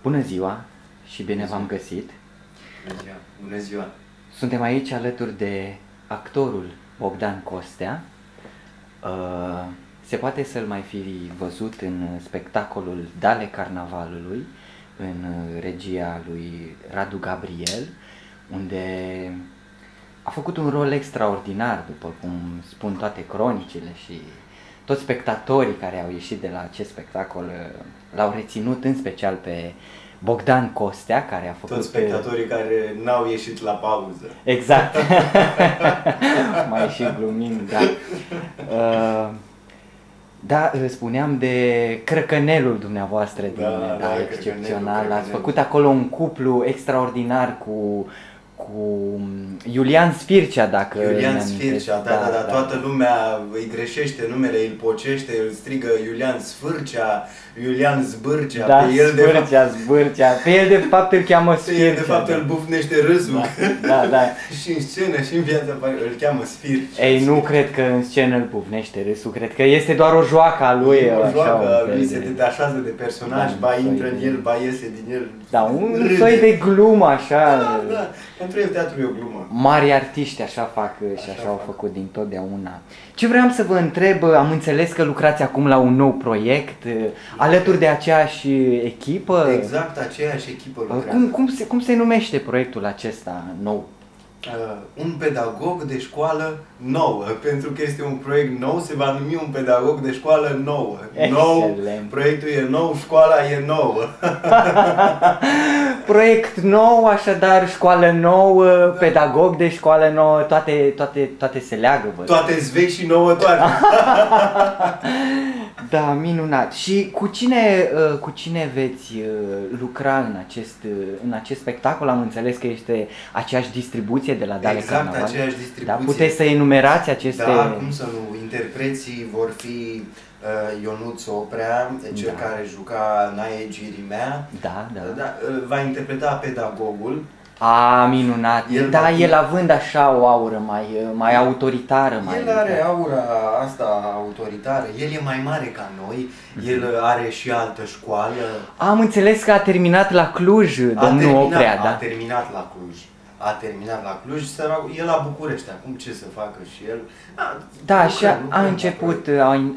Bună ziua și bine v-am găsit! Bună ziua! Bună ziua! Suntem aici alături de actorul Bogdan Costea. Se poate să-l mai fi văzut în spectacolul Dale Carnavalului, în regia lui Radu Gabriel, unde a făcut un rol extraordinar, după cum spun toate cronicile, și toți spectatorii care au ieșit de la acest spectacol l-au reținut, în special pe Bogdan Costea, care a făcut... Toți spectatorii care n-au ieșit la pauză. Exact. Mai și glumind, da. Da, spuneam de crăcănelul dumneavoastră, excepțional. Ați făcut acolo un cuplu extraordinar cu Iulian Sfircea, dacă... Iulian Sfircea, da. Toată lumea îi greșește numele, îl pocește, îl strigă Iulian Sfârcea, Iulian Zbârcea. Da, Zbârcea. Pe el de fapt îl cheamă Sfircea. Pe el de fapt îl bufnește râsul. Da. Și în scenă și în viața îl cheamă Sfircea. Ei, nu cred că în scenă îl bufnește râsul, cred că este doar o joacă a lui. O joacă a lui, se detașează de personaj, ba intră în el, ba iese din el. Da, un soi de glumă, așa. Da. Pentru el teatru e o glumă. Mari artiști așa fac și așa au făcut dintotdeauna. Ce vreau să vă întreb, am înțeles că lucrați acum la un nou proiect, alături de aceeași echipă. Exact, aceeași echipă lucrează. Cum se numește proiectul acesta nou? Un pedagog de școală nouă, pentru că este un proiect nou, se va numi un pedagog de școală nouă. Nou, proiectul e nou, școala e nouă. Proiect nou, așadar, școală nouă, pedagog de școală nouă, toate se leagă, văd. Toate zvei și nouă toate. Da, minunat. Și cu cine veți lucra în acest spectacol? Am înțeles că este aceeași distribuție de la Dale Carnaval. Exact, aceeași distribuție. Da, puteți să enumerați aceste... Da, cum să nu. Interpreții vor fi Ionuț Oprea, cel care juca Nae Girimea. Da. Va interpreta pedagogul. Minunat. El având așa o aură mai autoritară. El are aura asta autoritară, el e mai mare ca noi, el are și altă școală. Am înțeles că a terminat la Cluj, domnul Oprea, da? A terminat la Cluj, el la București, acum ce să facă și el? Da, și a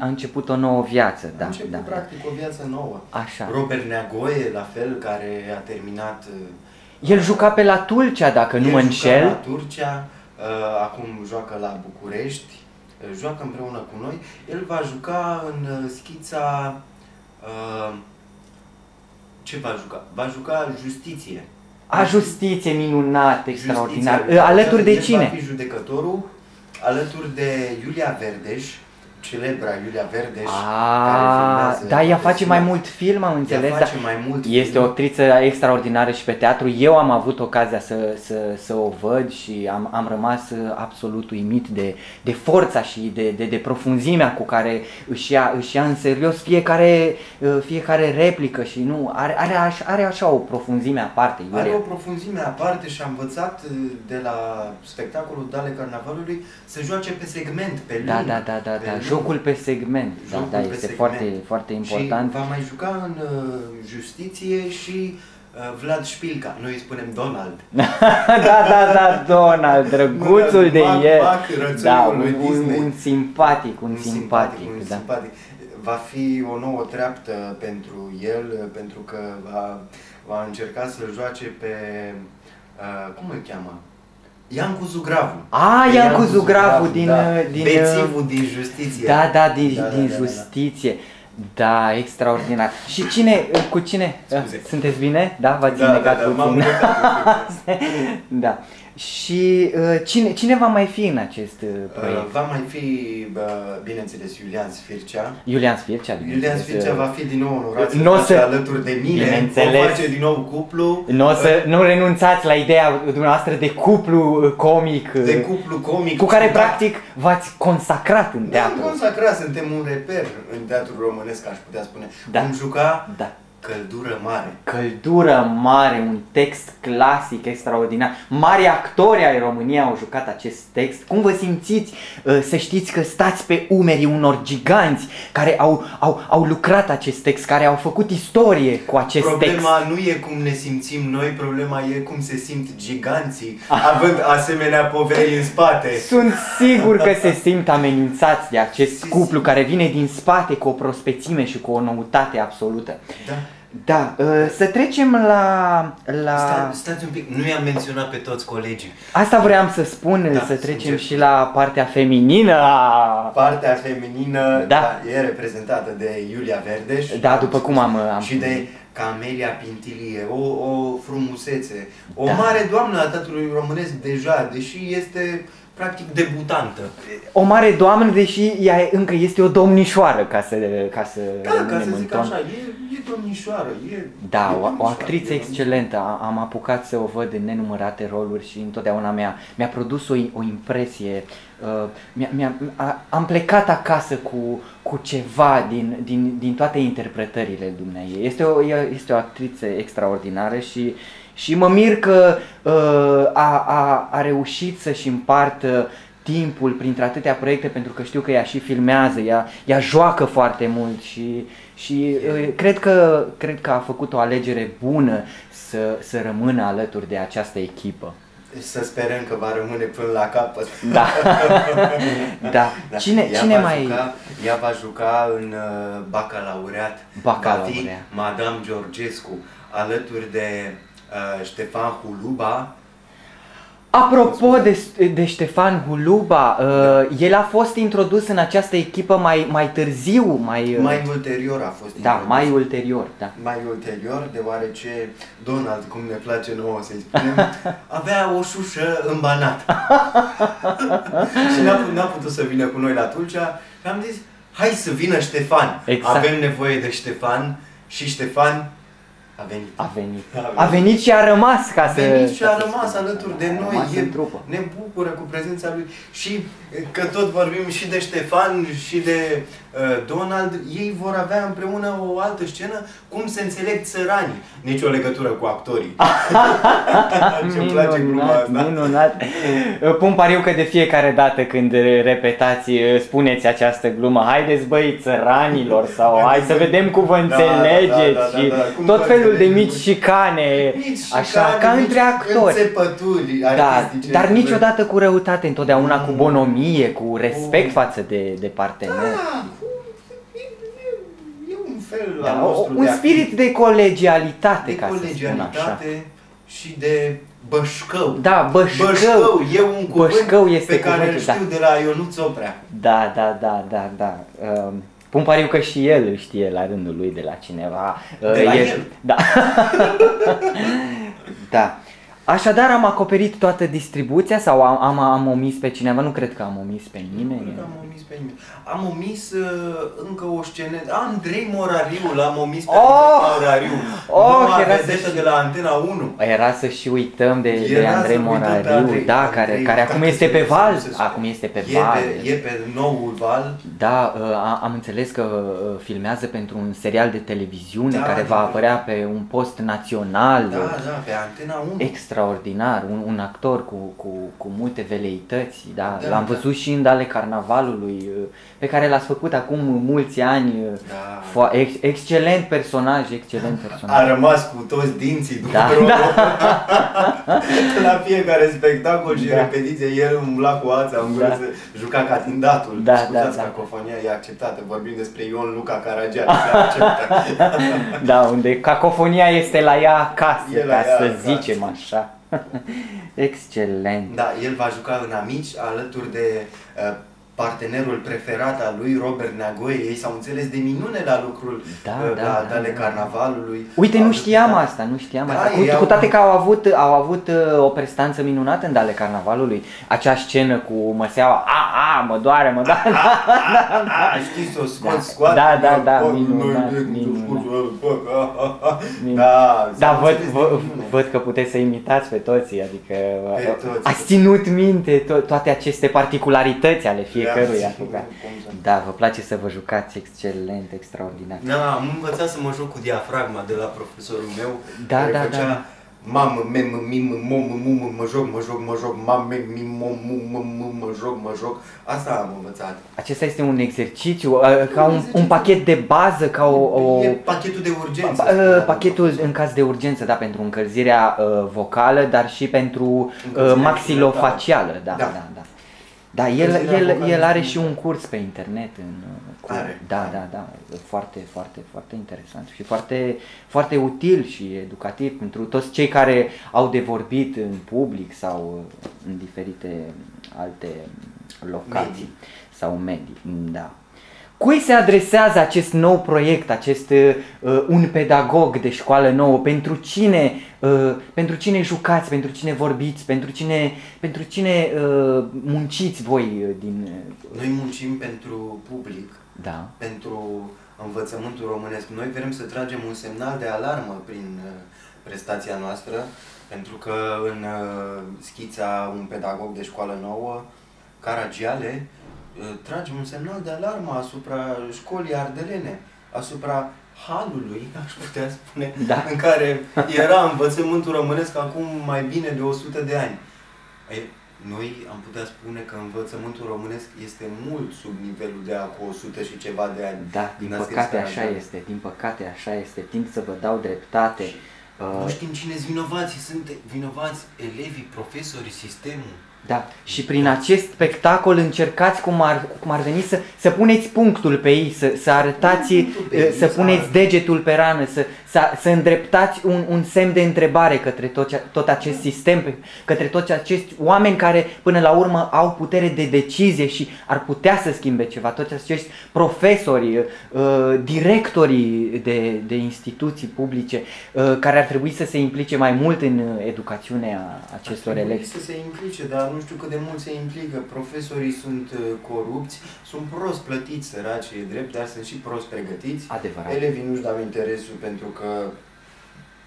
început o nouă viață. A început practic o viață nouă. Așa. Robert Neagoe, la fel, care a terminat... El juca pe la Tulcea, dacă nu mă înșel. La Turcia, acum joacă la București, joacă împreună cu noi. El va juca în schița... ce va juca? Va juca Justiție. Justiție, minunat, extraordinar. Alături de cine? El va fi judecătorul, alături de Iulia Verdeș, celebra Iulia Verdeș, care filmează... Da, ea face mai mult film, am înțeles. Este o actriță extraordinară și pe teatru. Eu am avut ocazia să o văd și am rămas absolut uimit de forța și de profunzimea cu care își ia în serios fiecare replică și nu are așa o profunzime aparte. Are o profunzime aparte și am învățat de la spectacolul Dale Carnavalului să joace pe segment, pe lung. Da. Jocul pe segment, este foarte important. Și va mai juca în Justiție și Vlad Șpilca, noi îi spunem Donald. Da, Donald, drăguțul de el. Da, un simpatic. Va fi o nouă treaptă pentru el, pentru că va încerca să-l joace pe, cum îl cheamă? Iancu Zugravu. Iancu Zugravu din bețivul din Justiție. Da, din Justiție. Da, extraordinar. Și cu cine? Scuze. Sunteți bine? Da, v-ați negat puțin. Da. Și cine va mai fi în acest proiect? Va mai fi, bineînțeles, Iulian Sfircea. Iulian Sfircea va fi din nou onorat alături de mine. Vom face din nou cuplu. Nu renunțați la ideea dumneavoastră de cuplu comic. De cuplu comic. Cu care practic v-ați consacrat în teatru. Ne-am consacrat, suntem un reper în teatrul românesc, aș putea spune. Da. Vom juca Căldură mare. Căldură mare, un text clasic, extraordinar. Mari actori ai României au jucat acest text. Cum vă simțiți să știți că stați pe umerii unor giganți care au lucrat acest text, care au făcut istorie cu acest text? Problema nu e cum ne simțim noi, problema e cum se simt giganții, având asemenea poveri în spate. Sunt sigur că se simt amenințați de acest cuplu care vine din spate cu o prospețime și cu o noutate absolută. Da. Da, să trecem la... Stați un pic, nu i-am menționat pe toți colegii. Asta vreau să spun, să trecem și la partea feminină. Partea feminină e reprezentată de Iulia Verdeș. Da, după cum am și de Camelia Pintilie, o frumusețe, o mare doamnă a teatrului românesc deja, deși este practic debutantă. O mare doamnă, deși ea încă este o domnișoară, ca să zic așa, e domnișoară. Da, o actriță excelentă. Am apucat să o văd în nenumărate roluri și întotdeauna mi-a produs o impresie. Am plecat acasă cu ceva din toate interpretările dumneavoastră. Este o actriță extraordinară și mă mir că a reușit să-și împartă timpul printre atâtea proiecte, pentru că știu că ea și filmează, ea joacă foarte mult și cred că a făcut o alegere bună să rămână alături de această echipă. Să sperăm că va rămâne până la capăt. Da. Da. Cine mai... Ea va juca în Bacalaureat. Va fi Madame Georgescu, alături de Ștefan Huluba. Apropo de Ștefan Huluba, el a fost introdus în această echipă mai târziu, mai ulterior a fost introdus. Da, mai ulterior, da. Mai ulterior, deoarece Donald, cum ne place nouă să-i spunem, avea o șușă în Banat. Și n-a putut să vină cu noi la Tulcea și am zis, hai să vină Ștefan. Exact. Avem nevoie de Ștefan și Ștefan a venit și a rămas alături de noi. Ne bucură cu prezența lui. Și că tot vorbim și de Ștefan și de Donald, ei vor avea împreună o altă scenă, Cum se înțeleg țăranii. Nici o legătură cu actorii. Minunat. Pun pariu că de fiecare dată când repetați, spuneți această glumă, haideți băi țăranilor, sau hai să vedem cum vă înțelegeți și tot felul de mici șicane, așa, ca între actori. Dar niciodată cu răutate, întotdeauna cu bonomie, cu respect față de partener. Un spirit de colegialitate, ca să spun așa. Și de bășcău. Da, bășcău. E un cuvânt pe care îl știu de la Ionuț Oprea. Da. Pun pariu că și el îl știe la rândul lui de la cineva. De la el? Da. Da. Așadar am acoperit toată distribuția sau am omis pe cineva? Nu cred că am omis pe nimeni. Nu cred că am omis pe nimeni. Am omis încă o scenă. Andrei Morariu, l-am omis pe Andrei Morariu. Noua vedetă de la Antena 1. Era să și uităm de Andrei Morariu, da, care acum este pe val. Acum este pe val. E pe noul val. Da, am înțeles că filmează pentru un serial de televiziune care va apărea pe un post național. Da, pe Antena 1. Extraordinar, un actor cu multe veleități, da? L-am văzut și în Dale Carnavalului, pe care l-ați făcut acum mulți ani. Excelent personaj. A rămas cu toți dinții după la fiecare spectacol și repetiție, el umbla cu ața în gură, juca catindatul. Scuzați, cacofonia e acceptată, vorbim despre Ion Luca Caragiale, se acceptă. Da, unde cacofonia este la ea acasă, ca să zicem așa. Excelent. Da, el va juca în Amici alături de partenerul preferat al lui, Robert Neagoe. Ei s-au înțeles de minune la lucrul la Dale Carnavalului. Uite, nu știam asta. Cu toate că au avut o prestanță minunată în Dale Carnavalului. Acea scenă cu Măseaua, mă doare, mă doare. Știi să o scoate. Da, minunat. Da, văd că puteți să imitați pe toții, adică ați ținut minte toate aceste particularități ale fiecăruia. Da, vă place să vă jucați excelent, extraordinar. Da, am învățat să mă joc cu diafragma de la profesorul meu. Da. Mamă, mă joc, mamă, mă joc. Asta am învățat. Acesta este un exercițiu, ca un pachet de bază, ca E pachetul de urgență. Pachetul în caz de urgență, da, pentru încălzirea vocală, dar și pentru maxilofacială, da. Da, el are și un curs pe internet. Da, foarte interesant și foarte util și educativ pentru toți cei care au de vorbit în public sau în diferite alte locații sau medii. Da. Cui se adresează acest nou proiect, un pedagog de școală nouă? Pentru cine jucați, pentru cine vorbiți, pentru cine munciți voi Noi muncim pentru public, pentru învățământul românesc. Noi vrem să tragem un semnal de alarmă prin prestația noastră, pentru că în schița Un pedagog de școală nouă, Caragiale, tragem un semnal de alarmă asupra școlii ardelene, asupra halului, aș putea spune, în care era învățământul românesc acum mai bine de 100 de ani. Noi am putea spune că învățământul românesc este mult sub nivelul de acum 100 și ceva de ani. Da, din păcate așa este, timp să vă dau dreptate. Nu știm cine sunt vinovații, sunt vinovați elevii, profesorii, sistemul. Da, și prin acest spectacol încercați cum ar veni să puneți punctul pe ei, să arătați, să puneți degetul pe rană, să îndreptați un semn de întrebare către tot acest sistem, către toți acești oameni care până la urmă au putere de decizie și ar putea să schimbe ceva, toți acești profesori, directorii de instituții publice care ar trebui să se implice mai mult în educațiunea acestor elevi. Să se implice, dar nu știu cât de mult se implică. Profesorii sunt corupți, sunt prost plătiți, săraci, e drept, dar sunt și prost pregătiți. Adevărat. Elevii nu-și dau interesul pentru că,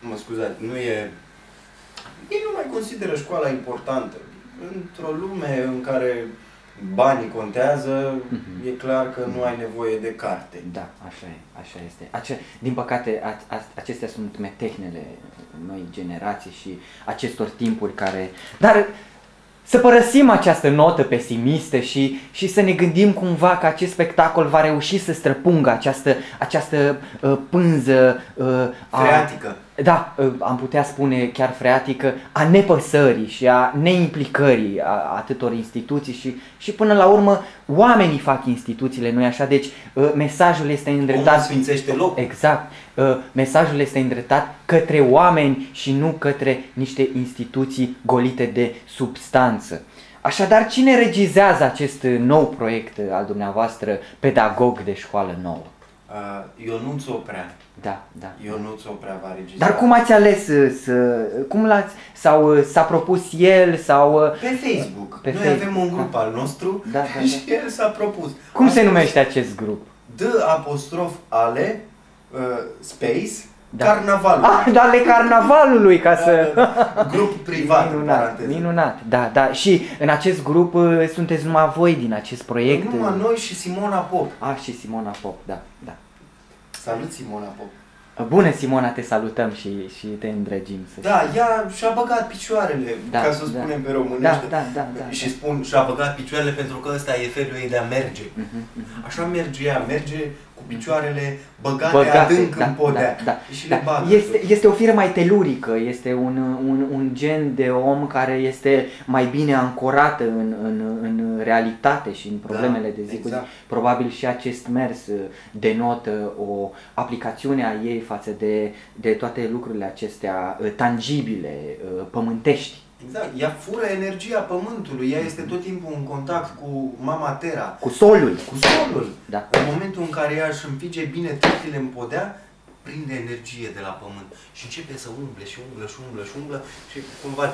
mă scuzați, ei nu mai consideră școala importantă. Într-o lume în care banii contează, e clar că nu ai nevoie de carte. Da, așa este. Din păcate, acestea sunt metehnele noi generații și acestor timpuri care... Dar să părăsim această notă pesimistă și să ne gândim cumva că acest spectacol va reuși să străpungă această pânză freatică. Da, am putea spune chiar freatică, a nepăsării și a neimplicării atâtor instituții și până la urmă oamenii fac instituțiile, nu-i așa? Deci mesajul este îndreptat... Omul sfințește locul. Exact. Mesajul este îndreptat către oameni și nu către niște instituții golite de substanță. Așadar, cine regizează acest nou proiect al dumneavoastră, pedagog de școală nouă? Ionuț Oprea. Da. Ionuț Oprea va registra. Dar cum ați ales cum l-ați, sau s-a propus el sau... Pe Facebook. Noi avem un grup al nostru și el s-a propus. Cum se numește acest grup? D'_ale space Carnavalul. Ale Carnavalului, ca să... Grup privat. Minunat. Da. Și în acest grup sunteți numai voi din acest proiect? Numai noi și Simona Pop. Și Simona Pop, da. Salut, Simona Pop. Bună, Simona, te salutăm și te îndrăgim. Da, ea și-a băgat picioarele, ca să spunem pe românește. Da. Și spun, și-a băgat picioarele pentru că ăsta e felul ei de a merge. Așa merge ea, merge cu picioarele băgate adânc în podea. Și le bagă. Este o fire mai telurică, este un gen de om care este mai bine ancorat în realitate și în problemele de zi cu zi. Probabil și acest mers denotă o aplicațiune a ei față de toate lucrurile acestea tangibile, pământești. Exact, ea fură energia pământului, ea este tot timpul în contact cu mama Terra. Cu solul. Da. În momentul în care ea își împinge bine treptele în podea, prinde energie de la pământ și începe să umble și cumva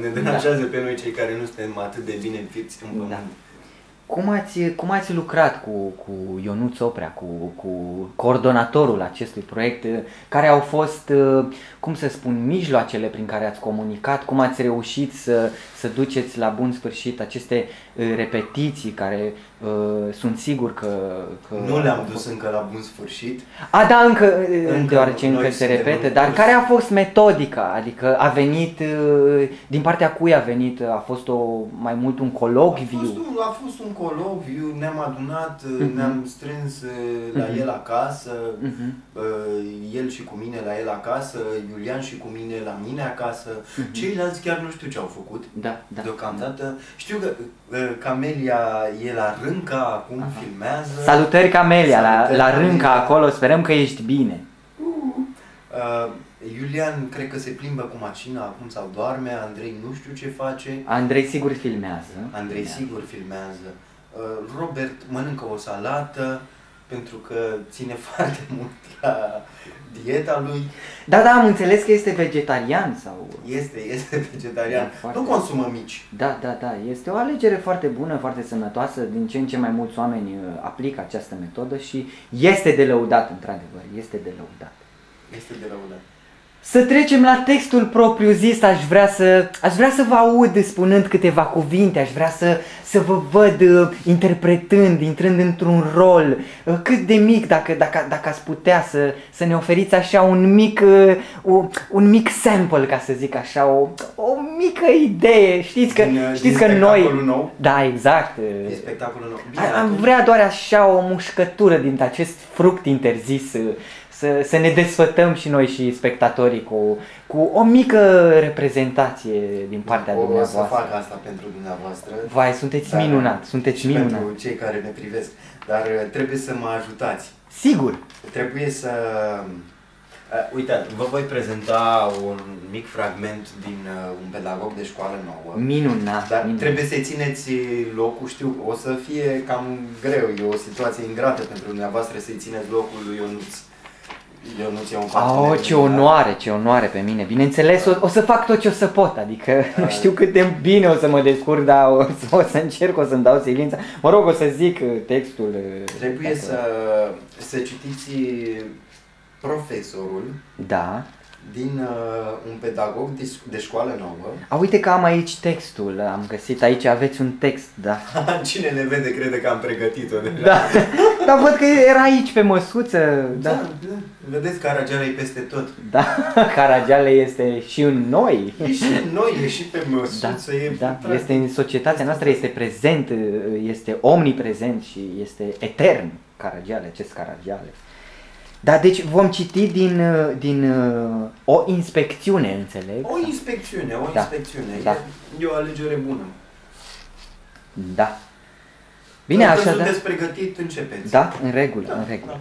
ne deranjează pe noi cei care nu suntem atât de bine înfipți în pământ. Cum ați lucrat cu Ionuț Oprea, cu coordonatorul acestui proiect? Care au fost, cum să spun, mijloacele prin care ați comunicat? Cum ați reușit să duceți la bun sfârșit aceste repetiții care sunt sigur că nu le-am dus încă la bun sfârșit. Da, deoarece încă se repete, dar care a fost metodica? Adică a venit, din partea cui a venit? A fost mai mult un colocviu? A fost un colocviu, ne-am adunat, ne-am strâns la el acasă, el și cu mine la el acasă, Iulian și cu mine la mine acasă. Ceilalți chiar nu știu ce au făcut deocamdată. Știu că Camelia e la Rânca, acum filmează. Salutări Camelia, la Rânca acolo, sperăm că ești bine. Iulian cred că se plimbă cu mașina acum sau doarme, Andrei nu știu ce face. Andrei sigur filmează. Filmează. Robert mănâncă o salată pentru că ține foarte mult la dieta lui. Da, am înțeles că este vegetarian sau... Este vegetarian, nu consumă mici. Da, este o alegere foarte bună, foarte sănătoasă, din ce în ce mai mulți oameni aplică această metodă și este de lăudat, într-adevăr, este de lăudat. Să trecem la textul propriu zis, aș vrea să vă aud spunând câteva cuvinte, aș vrea să vă văd interpretând, intrând într-un rol, cât de mic, dacă ați putea să ne oferiți așa un mic sample, ca să zic așa, o mică idee, știți că noi... Nou? Da, exact. E spectacolul nou. Bine, am vrea doar așa o mușcătură dintre acest fruct interzis, să ne desfătăm și noi și spectatorii cu o mică reprezentație din partea dumneavoastră. O să fac asta pentru dumneavoastră. Vai, sunteți minunat, pentru cei care ne privesc. Dar trebuie să mă ajutați. Sigur. Trebuie să... Uitați, vă voi prezenta un mic fragment din un pedagog de școală nouă. Minunat. Dar trebuie să-i țineți locul, știu, o să fie cam greu, e o situație ingrată pentru dumneavoastră să-i țineți locul lui Ionuț. Ce onoare pe mine. Bineînțeles, o să fac tot ce o să pot, adică nu știu cât de bine o să mă descurc, dar o să încerc, o să-mi dau silința. Mă rog, o să zic textul. Trebuie să citiți profesorul. Da. Din un pedagog de școală nouă. Uite că am aici textul, am găsit aici, aveți un text, da. Cine ne vede crede că am pregătit-o deja. Da, dar văd că era aici pe măsuță. Da. Vedeți, Caragiale e peste tot. Da, Caragiale este și în noi. E și în noi, e și pe măsuță. Este în societatea noastră, este prezent, este omniprezent și este etern Caragiale, acest Caragiale. Da, deci vom citi din o inspecțiune, înțeleg? O inspecțiune. Da. E o alegere bună. Da. Bine, așa, da. Sunteți pregătit, începeți. Da, în regulă. Da.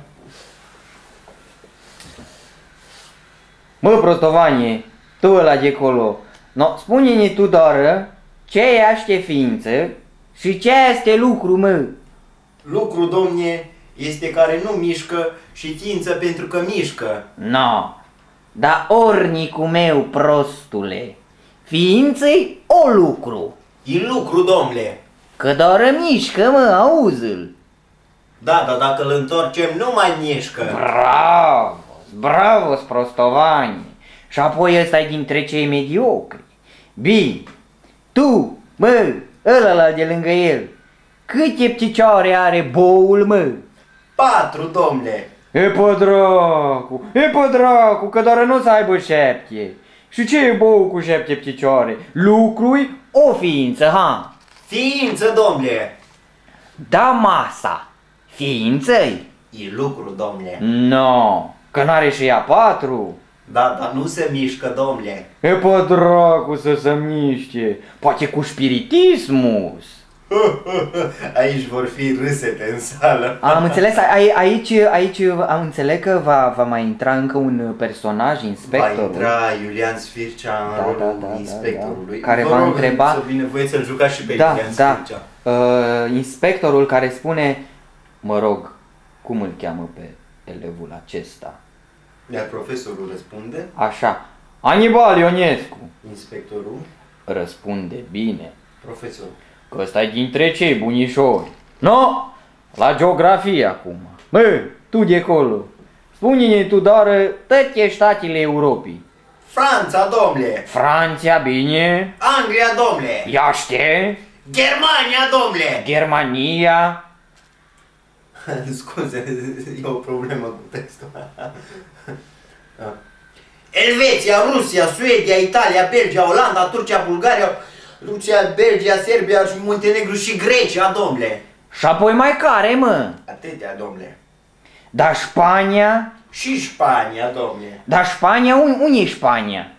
Mă, prostovanie, tu ăla de acolo, spune-ne tu doar ce e ființă și ce este lucru, mă? Lucru, domne, este care nu mișcă și ființă pentru că mișcă. Dar ornicul meu, prostule, ființă-i o lucru. E lucru, domnule. Că doar mișcă, mă, auzi-l. Da, dar dacă îl întorcem, nu mai mișcă. Bravo, prostovani. Și apoi ăsta-i dintre cei mediocri. Bine, tu, mă, ăla de lângă el, câte picioare are boul, mă? 4, domnule. E pe dracu, că doar nu să aibă 7. Și ce e bou cu 7 picioare? Lucru-i o ființă, ha? Ființă, domnule. Da, masa. Ființă-i? E lucru, domnule. Că n-are și ea 4. Da, dar nu se mișcă, domnule. E pe dracu să se miște. Poate cu spiritismus. Aici vor fi râsete în sală. Am înțeles, aici am înțeles că va mai intra încă un personaj, inspectorul. Va intra Iulian Sfircea în rolul inspectorului. Care va întreba... Să binevoieți să-l jucați și pe Iulian Sfircea. Inspectorul care spune, mă rog, cum îl cheamă pe elevul acesta? Iar profesorul răspunde? Așa, Anibal Ionescu. Inspectorul? Răspunde bine. Profesor. că ăsta e dintre cei bunișori. No, la geografie acum. Bă, tu de acolo, spune-ne tu, dar toate statele Europei. Franța, domnule! Franța, bine. Anglia, domnule! Iaște. Germania, domnule! Germania. Scuze, e o problemă cu textul. Elveția, Rusia, Suedia, Italia, Belgia, Olanda, Turcia, Bulgaria, Rusia, Belgia, Serbia și Muntenegru și Grecia, domnule. Și apoi mai care, mă? Atâtea, domnule. Da Spania? Și Spania, domnule. Da Spania? Unde e Spania?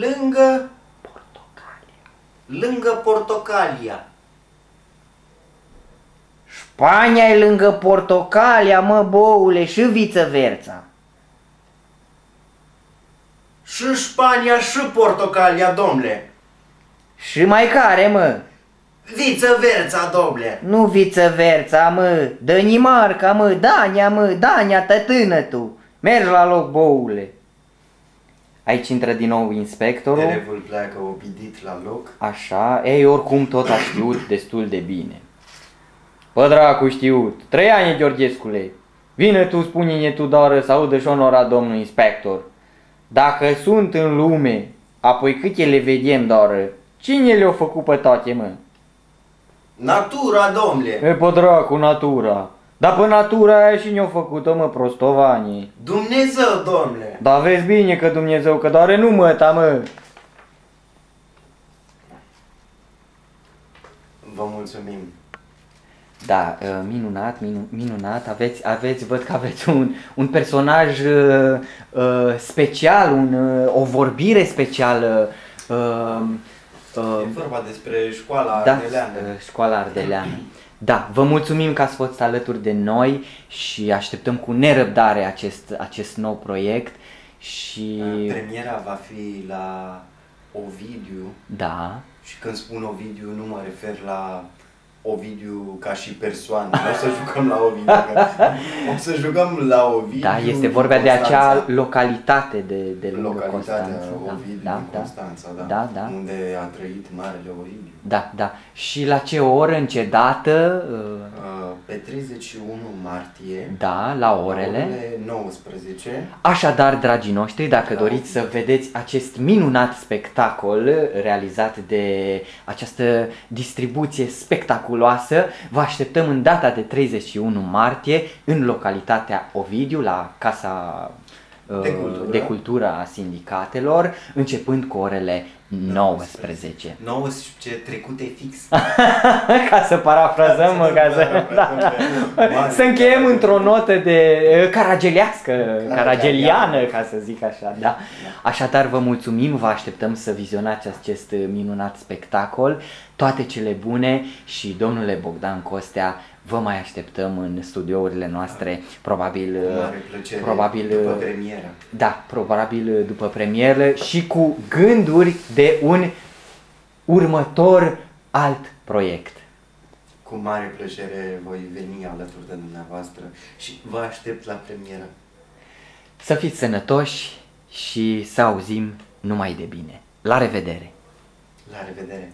Lângă Portocalia. Lângă Portocalia. Spania e lângă Portocalia, mă, boule, și viceversa. Și Spania și Portocalia, domnule. Și mai care, mă? Viceversa, domnule. Nu viceversa, mă, Danimarca, mă, Dania, tătână tu. Mergi la loc, boule. Aici intră din nou inspectorul. Elevul pleacă obidit la loc. Așa, ei, oricum tot a știut destul de bine. Bă, dracu, știut. Trăiane, Gheorghescule, vine tu, spune-ne tu, doar să audă și onora domnul inspector. Dacă sunt în lume, apoi câte le vedem, doar, cine le-a făcut pe toate, mă? Natura, domnule. E, pe dracu, natura. Dar pe natura aia și ne-a făcut-o, mă, prostovanie. Dumnezeu, domnule. Dar vezi bine că Dumnezeu, că doare nu măta, mă. Vă mulțumim. Da, minunat, minunat, aveți, văd că aveți un personaj special, o vorbire specială. E vorba despre școala Da, ardeleană. școala ardeleană. Da, vă mulțumim că ați fost alături de noi și așteptăm cu nerăbdare acest nou proiect și... Premiera va fi la Ovidiu. Da. Și când spun Ovidiu nu mă refer la Ovidiu ca și persoană. Nu o să jucăm la Ovidiu. O să jucăm la Ovidiu. Da, este vorba de acea localitate de lângă localitatea Constanța. Ovidiu Da, din da, Constanța, da. da, da. Unde a trăit Marele Ovidiu. Da, da. Și la ce oră, în ce dată? Pe 31 martie. Da, la orele 19. Așadar, dragii noștri, dacă Da. doriți să vedeți acest minunat spectacol realizat de această distribuție spectaculoasă, vă așteptăm în data de 31 martie în localitatea Ovidiu, la Casa de Cultură a Sindicatelor, începând cu orele 19. 19 trecute fix. Ca să parafrazăm, să încheiem într-o notă de carageliană, ca să zic așa, da. Așadar, vă mulțumim, vă așteptăm să vizionați acest minunat spectacol, toate cele bune și, domnule Bogdan Costea, vă mai așteptăm în studiourile noastre, probabil, Mare plăcere, după premieră. Da, probabil după premieră și cu gânduri de un următor alt proiect. Cu mare plăcere voi veni alături de dumneavoastră și vă aștept la premieră. Să fiți sănătoși și să auzim numai de bine. La revedere! La revedere!